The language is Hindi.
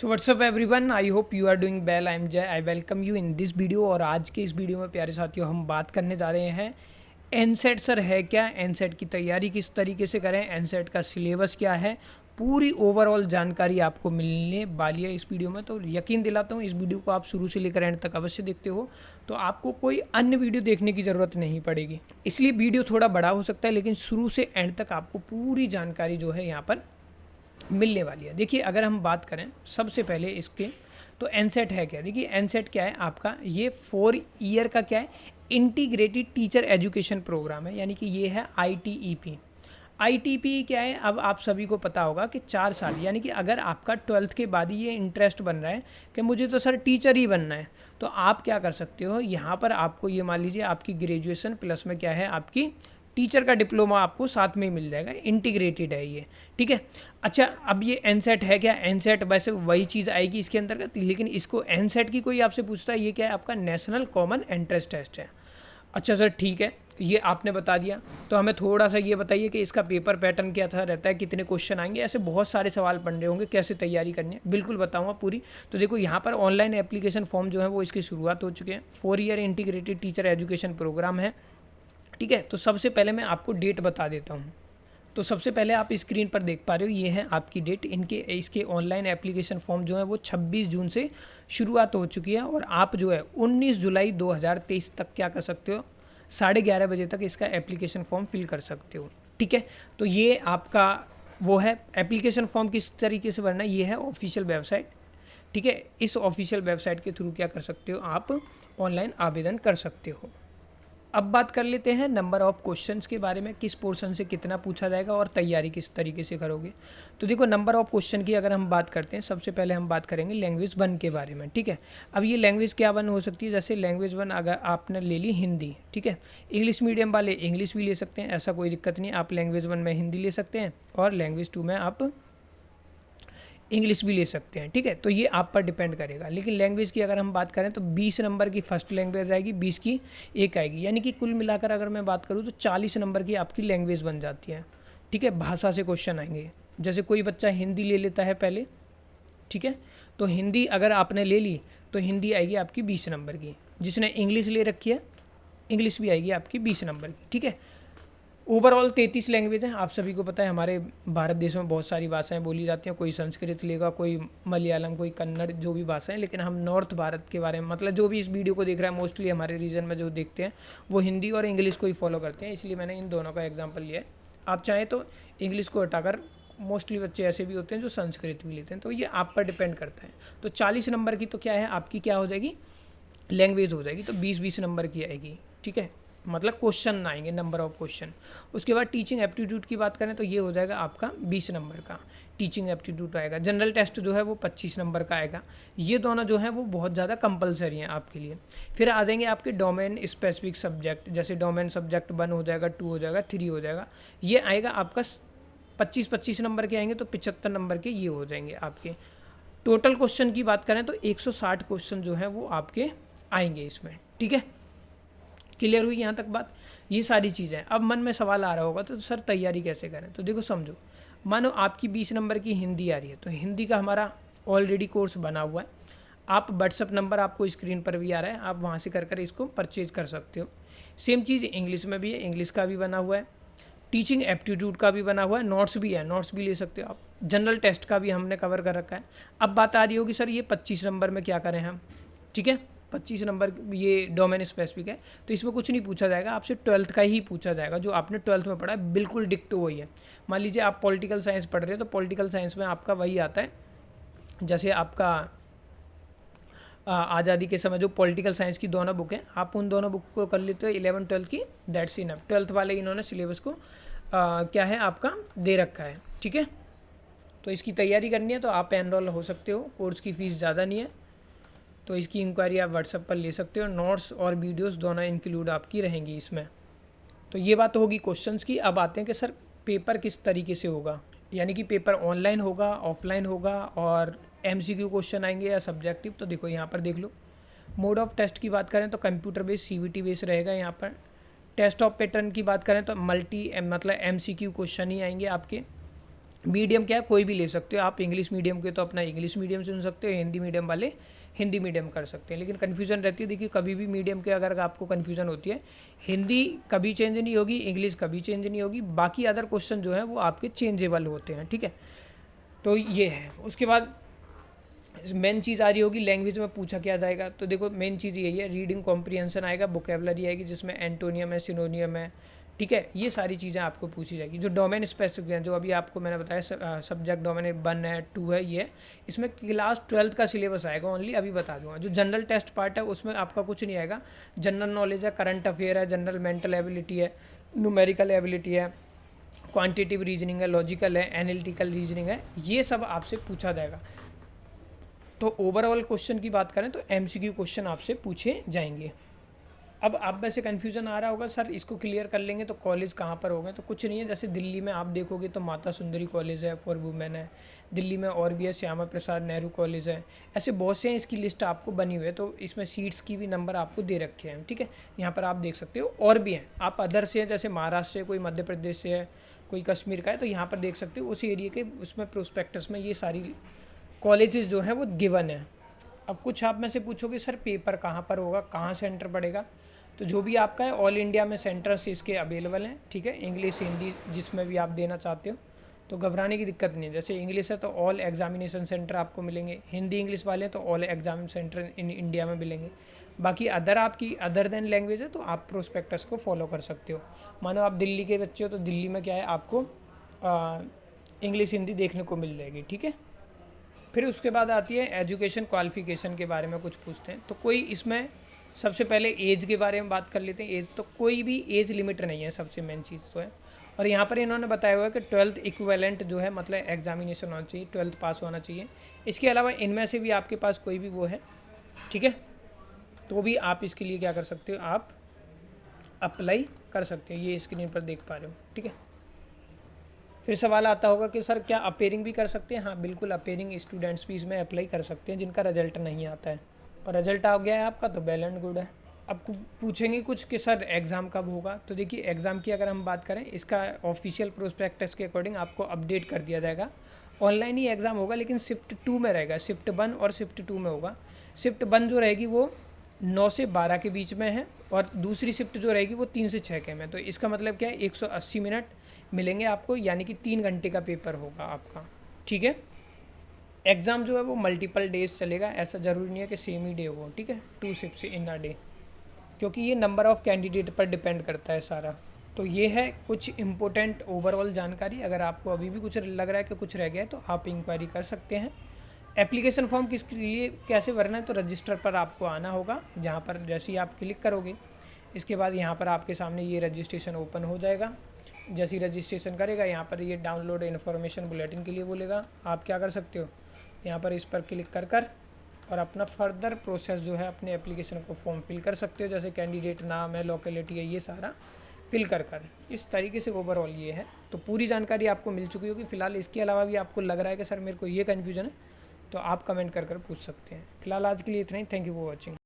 So what's up everyone, I hope you are doing well. I am Jay, I welcome you in this video. और आज के इस वीडियो में प्यारे साथियों हम बात करने जा रहे हैं एनसेट सर है क्या, एनसेट की तैयारी किस तरीके से करें, एनसेट का सिलेबस क्या है, पूरी ओवरऑल जानकारी आपको मिलने वाली है इस वीडियो में। तो यकीन दिलाता हूँ इस वीडियो को आप शुरू से लेकर एंड तक अवश्य देखते हो तो आपको कोई अन्य वीडियो देखने की ज़रूरत नहीं पड़ेगी। इसलिए वीडियो थोड़ा बड़ा हो सकता है लेकिन शुरू से एंड तक आपको पूरी जानकारी जो है यहाँ पर मिलने वाली है। देखिए अगर हम बात करें सबसे पहले इसके, तो एनसेट है क्या। देखिए एनसेट क्या है आपका, ये 4 ईयर का क्या है, इंटीग्रेटेड टीचर एजुकेशन प्रोग्राम है, यानी कि ये है ITEP। ITP क्या है, अब आप सभी को पता होगा कि 4 साल, यानी कि अगर आपका 12th के बाद ही ये इंटरेस्ट बन रहा है कि मुझे तो सर टीचर ही बनना है, तो आप क्या कर सकते हो, यहाँ पर आपको ये मान लीजिए आपकी ग्रेजुएशन प्लस में क्या है आपकी टीचर का डिप्लोमा आपको साथ में ही मिल जाएगा, इंटीग्रेटेड है ये, ठीक है। अच्छा अब ये एनसेट है क्या, एनसेट वैसे वही चीज़ आएगी इसके अंतर्गत, लेकिन इसको एनसेट की कोई आपसे पूछता है ये क्या है, आपका नेशनल कॉमन एंट्रेंस टेस्ट है। अच्छा सर ठीक है, ये आपने बता दिया, तो हमें थोड़ा सा ये बताइए कि इसका पेपर पैटर्न क्या था रहता है, कितने क्वेश्चन आएंगे, ऐसे बहुत सारे सवाल पढ़ रहे होंगे, कैसे तैयारी करनी है, बिल्कुल बताऊंगा पूरी। तो देखो यहाँ पर ऑनलाइन एप्लीकेशन फॉर्म जो है वो इसकी शुरुआत हो चुके हैं। 4 year integrated teacher education programme है, ठीक है। तो सबसे पहले मैं आपको डेट बता देता हूँ। तो सबसे पहले आप स्क्रीन पर देख पा रहे हो, ये है आपकी डेट। इसके ऑनलाइन एप्लीकेशन फॉर्म जो है वो 26 जून से शुरुआत हो चुकी है और आप जो है 19 जुलाई 2023 तक क्या कर सकते हो, 11:30 बजे तक इसका एप्लीकेशन फॉर्म फिल कर सकते हो, ठीक है। तो ये आपका वो है एप्लीकेशन फॉर्म किस तरीके से भरना है, ये है ऑफिशियल वेबसाइट, ठीक है। इस ऑफिशियल वेबसाइट के थ्रू क्या कर सकते हो, आप ऑनलाइन आवेदन कर सकते हो। अब बात कर लेते हैं नंबर ऑफ क्वेश्चंस के बारे में, किस पोर्शन से कितना पूछा जाएगा और तैयारी किस तरीके से करोगे। तो देखो नंबर ऑफ क्वेश्चन की अगर हम बात करते हैं, सबसे पहले हम बात करेंगे लैंग्वेज 1 के बारे में, ठीक है। अब ये लैंग्वेज क्या 1 हो सकती है, जैसे लैंग्वेज 1 अगर आपने ले ली हिंदी, ठीक है। इंग्लिश मीडियम वाले इंग्लिश भी ले सकते हैं, ऐसा कोई दिक्कत नहीं, आप लैंग्वेज 1 में हिंदी ले सकते हैं और लैंग्वेज 2 में आप इंग्लिश भी ले सकते हैं, ठीक है। तो ये आप पर डिपेंड करेगा। लेकिन लैंग्वेज की अगर हम बात करें तो 20 नंबर की फर्स्ट लैंग्वेज आएगी, 20 की एक आएगी, यानी कि कुल मिलाकर अगर मैं बात करूँ तो 40 नंबर की आपकी लैंग्वेज बन जाती है, ठीक है। भाषा से क्वेश्चन आएंगे, जैसे कोई बच्चा हिंदी ले लेता है पहले, ठीक है, तो हिंदी अगर आपने ले ली तो हिंदी आएगी आपकी 20 नंबर की। जिसने इंग्लिश ले रखी है, इंग्लिश भी आएगी आपकी 20 नंबर की, ठीक है। ओवरऑल 33 लैंग्वेज हैं, आप सभी को पता है हमारे भारत देश में बहुत सारी भाषाएं बोली जाती हैं, कोई संस्कृत लेगा, कोई मलयालम, कोई कन्नड़, जो भी भाषाएं। लेकिन हम नॉर्थ भारत के बारे में, मतलब जो भी इस वीडियो को देख रहा है मोस्टली हमारे रीजन में जो देखते हैं वो हिंदी और इंग्लिश को ही फॉलो करते हैं, इसलिए मैंने इन दोनों का एग्जाम्पल लिया है। आप चाहें तो इंग्लिश को हटाकर मोस्टली बच्चे ऐसे भी होते हैं जो संस्कृत भी लेते हैं, तो ये आप पर डिपेंड करता है। तो 40 नंबर की तो क्या है आपकी, क्या हो जाएगी, लैंग्वेज हो जाएगी, तो 20-20 नंबर की आएगी, ठीक है। मतलब क्वेश्चन आएंगे, नंबर ऑफ क्वेश्चन। उसके बाद टीचिंग एप्टीट्यूड की बात करें तो ये हो जाएगा आपका 20 नंबर का टीचिंग एप्टीट्यूड आएगा। जनरल टेस्ट जो है वो 25 नंबर का आएगा। ये दोनों जो है वो बहुत ज़्यादा कंपलसरी हैं आपके लिए। फिर आ जाएंगे आपके डोमेन स्पेसिफिक सब्जेक्ट, जैसे डोमेन सब्जेक्ट 1 हो जाएगा, 2 हो जाएगा, 3 हो जाएगा। ये आएगा आपका 25-25 नंबर के आएंगे, तो 75 नंबर के ये हो जाएंगे आपके। टोटल क्वेश्चन की बात करें तो 160 क्वेश्चन जो है वो आपके आएंगे इसमें, ठीक है। क्लियर हुई यहाँ तक बात, ये सारी चीज़ें। अब मन में सवाल आ रहा होगा तो सर तैयारी कैसे करें, तो देखो समझो, मानो आपकी 20 नंबर की हिंदी आ रही है, तो हिंदी का हमारा ऑलरेडी कोर्स बना हुआ है। आप व्हाट्सअप नंबर आपको स्क्रीन पर भी आ रहा है, आप वहाँ से कर इसको परचेज कर सकते हो। सेम चीज़ इंग्लिश में भी है, इंग्लिश का भी बना हुआ है, टीचिंग एप्टीट्यूड का भी बना हुआ है, नोट्स भी है, नोट्स भी ले सकते हो आप। जनरल टेस्ट का भी हमने कवर कर रखा है। अब बात आ रही होगी सर ये 25 नंबर में क्या करें हम, ठीक है। 25 नंबर ये डोमेन स्पेसिफिक है, तो इसमें कुछ नहीं पूछा जाएगा आपसे, 12th का ही पूछा जाएगा, जो आपने 12th में पढ़ा है बिल्कुल डिक्टो वही है। मान लीजिए आप पॉलिटिकल साइंस पढ़ रहे हो, तो पॉलिटिकल साइंस में आपका वही आता है, जैसे आपका आज़ादी के समय जो पॉलिटिकल साइंस की दोनों बुक हैं, आप उन दोनों बुक को कर लेते हो 11-12 की, दैट्स इनफ। 12th वाले इन्होंने सिलेबस को क्या है आपका दे रखा है, ठीक है। तो इसकी तैयारी करनी है तो आप एनरोल हो सकते हो, कोर्स की फ़ीस ज़्यादा नहीं है, तो इसकी इंक्वायरी आप व्हाट्सएप पर ले सकते हो। नोट्स और वीडियोस दोनों इंक्लूड आपकी रहेंगी इसमें। तो ये बात होगी क्वेश्चंस की। अब आते हैं कि सर पेपर किस तरीके से होगा, यानी कि पेपर ऑनलाइन होगा, ऑफलाइन होगा, और MCQ क्वेश्चन आएंगे या सब्जेक्टिव। तो देखो यहाँ पर देख लो, मोड ऑफ टेस्ट की बात करें तो कंप्यूटर बेस्ड CBT बेस्ड रहेगा। यहाँ पर टेस्ट ऑफ पैटर्न की बात करें तो मतलब MCQ क्वेश्चन ही आएंगे आपके, मीडियम क्या है, कोई भी ले सकते हो आप। इंग्लिश मीडियम के तो अपना इंग्लिश मीडियम चुन सकते हो, हिंदी मीडियम वाले हिंदी मीडियम कर सकते हैं। लेकिन कन्फ्यूज़न रहती है, देखिए कभी भी मीडियम के अगर आपको कन्फ्यूज़न होती है, हिंदी कभी चेंज नहीं होगी, इंग्लिश कभी चेंज नहीं होगी, बाकी अदर क्वेश्चन जो है वो आपके चेंजेबल होते हैं, ठीक है। तो ये है। उसके बाद मेन चीज़ आ रही होगी लैंग्वेज में पूछा क्या जाएगा। तो देखो मेन चीज़ यही है, रीडिंग कॉम्प्रिहेंशन आएगा, वोकेबलरी आएगी जिसमें एंटोनियम है, सिनोनियम है, ठीक है। ये सारी चीज़ें आपको पूछी जाएगी। जो डोमेन स्पेसिफिक हैं, जो अभी आपको मैंने बताया सब्जेक्ट डोमेन 1 है, 2 है, ये इसमें क्लास 12th का सिलेबस आएगा ओनली, अभी बता दूंगा। जो जनरल टेस्ट पार्ट है उसमें आपका कुछ नहीं आएगा। जनरल नॉलेज है, करंट अफेयर है, जनरल मेंटल एबिलिटी है, न्यूमेरिकल एबिलिटी है, क्वांटिटिव रीजनिंग है, लॉजिकल है, एनालिटिकल रीजनिंग है, ये सब आपसे पूछा जाएगा। तो ओवरऑल क्वेश्चन की बात करें तो एमसीक्यू क्वेश्चन आपसे पूछे जाएंगे। अब आप में से कन्फ्यूजन आ रहा होगा सर इसको क्लियर कर लेंगे तो कॉलेज कहाँ पर होंगे। तो कुछ नहीं है, जैसे दिल्ली में आप देखोगे तो माता सुंदरी कॉलेज है फॉर वुमेन है, दिल्ली में और भी है, श्यामा प्रसाद नेहरू कॉलेज है, ऐसे बहुत से हैं। इसकी लिस्ट आपको बनी हुई है, तो इसमें सीट्स की भी नंबर आपको दे रखे हैं, ठीक है। यहाँ पर आप देख सकते हो। और भी हैं, आप अदर से हैं, जैसे महाराष्ट्र से, कोई मध्य प्रदेश से है, कोई कश्मीर का है, तो यहाँ पर देख सकते हो उस एरिया के उसमें प्रोस्पेक्टस में ये सारी कॉलेजेस जो हैं वो गिवन है। अब कुछ आप में से पूछोगे सर पेपर कहाँ पर होगा, कहाँ सेंटर पड़ेगा। तो जो भी आपका है ऑल इंडिया में सेंटर्स इसके अवेलेबल हैं, ठीक है। इंग्लिश हिंदी जिसमें भी आप देना चाहते हो तो घबराने की दिक्कत नहीं है। जैसे इंग्लिश है तो ऑल एग्जामिनेशन सेंटर आपको मिलेंगे, हिंदी इंग्लिश वाले हैं तो all exam centre in India में मिलेंगे। बाकी अदर आपकी अदर देन लैंग्वेज है तो आप प्रोस्पेक्टस को फॉलो कर सकते हो। मानो आप दिल्ली के बच्चे हो तो दिल्ली में क्या है, आपको इंग्लिश हिंदी देखने को मिल जाएगी, ठीक है। फिर उसके बाद आती है एजुकेशन क्वालिफिकेशन के बारे में कुछ पूछते हैं। तो कोई इसमें सबसे पहले एज के बारे में बात कर लेते हैं। एज तो कोई भी एज लिमिट नहीं है, सबसे मेन चीज़ तो है। और यहाँ पर इन्होंने बताया हुआ है कि 12th इक्विवेलेंट जो है, मतलब एग्जामिनेशन होना चाहिए, 12th पास होना चाहिए। इसके अलावा इनमें से भी आपके पास कोई भी वो है, ठीक है, तो भी आप इसके लिए क्या कर सकते हो, आप अप्लाई कर सकते हो। ये स्क्रीन पर देख पा रहे हो, ठीक है। फिर सवाल आता होगा कि सर क्या अपेयरिंग भी कर सकते हैं। हाँ बिल्कुल, अपेयरिंग स्टूडेंट्स भी इसमें अप्लाई कर सकते हैं जिनका रिजल्ट नहीं आता है, और रिजल्ट आ गया है आपका तो वेल एंड गुड है। अब पूछेंगे कुछ कि सर एग्ज़ाम कब होगा। तो देखिए एग्ज़ाम की अगर हम बात करें, इसका ऑफिशियल प्रोस्पेक्टस के अकॉर्डिंग आपको अपडेट कर दिया जाएगा। ऑनलाइन ही एग्ज़ाम होगा, लेकिन शिफ्ट 2 में रहेगा। शिफ्ट 1 और शिफ्ट 2 में होगा। शिफ्ट 1 जो रहेगी वो 9 से 12 के बीच में है, और दूसरी शिफ्ट जो रहेगी वो 3 से 6 के में। तो इसका मतलब क्या है, 180 मिनट मिलेंगे आपको, यानी कि 3 घंटे का पेपर होगा आपका, ठीक है। एग्ज़ाम जो है वो मल्टीपल डेज चलेगा, ऐसा ज़रूरी नहीं है कि सेम ही डे हो, ठीक है। 2 शिफ्ट्स इन अ डे, क्योंकि ये नंबर ऑफ़ कैंडिडेट पर डिपेंड करता है सारा। तो ये है कुछ इंपॉर्टेंट ओवरऑल जानकारी। अगर आपको अभी भी कुछ लग रहा है कि कुछ रह गया है तो आप इंक्वायरी कर सकते हैं। एप्लीकेशन फॉर्म किसके लिए कैसे भरना है, तो रजिस्टर पर आपको आना होगा, जहाँ पर जैसे ही आप क्लिक करोगे इसके बाद यहाँ पर आपके सामने ये रजिस्ट्रेशन ओपन हो जाएगा। जैसे ही रजिस्ट्रेशन करेगा यहाँ पर ये डाउनलोड इन्फॉर्मेशन बुलेटिन के लिए बोलेगा। आप क्या कर सकते हो, यहाँ पर इस पर क्लिक कर और अपना फर्दर प्रोसेस जो है अपने एप्लीकेशन को फॉर्म फिल कर सकते हो। जैसे कैंडिडेट नाम है, लोकेलिटी है, ये सारा फिल कर इस तरीके से ओवरऑल ये है। तो पूरी जानकारी आपको मिल चुकी होगी। फिलहाल इसके अलावा भी आपको लग रहा है कि सर मेरे को ये कन्फ्यूजन है, तो आप कमेंट कर पूछ सकते हैं। फिलहाल आज के लिए इतना ही। Thank you for watching.